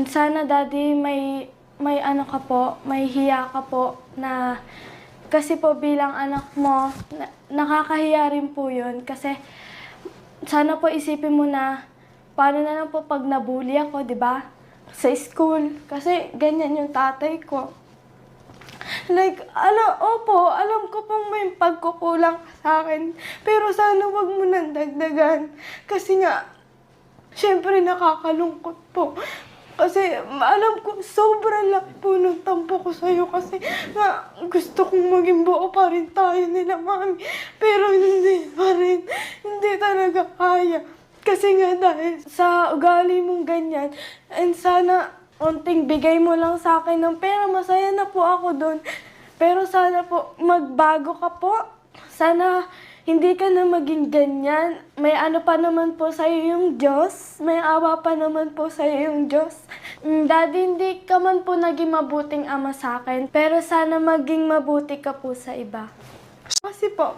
Sana daddy may ano ka po, may hiya ka po na kasi po bilang anak mo, nakakahiya rin po yun. Kasi sana po isipin mo na paano na lang po pag nabully ako, di ba? Sa school. Kasi ganyan yung tatay ko. Like, alam ko pong may pagkukulang sa akin. Pero sana wag mo nang dagdagan. Kasi nga, syempre nakakalungkot po. Kasi alam ko, sobrang laki po ng tampo ko sa'yo. Kasi nga, gusto kong maging buo pa rin tayo nila, mami. Pero hindi pa rin. Hindi talaga kaya. Kasi nga dahil sa ugali mong ganyan, and sana onting bigay mo lang sa akin ng pera, masaya na po ako doon. Pero sana po magbago ka po. Sana hindi ka na maging ganyan. May ano pa naman po sa'yo yung Diyos. May awa pa naman po sa'yo yung Diyos. Daddy, hindi ka man po naging mabuting ama sa akin. Pero sana maging mabuti ka po sa iba. Kasi po,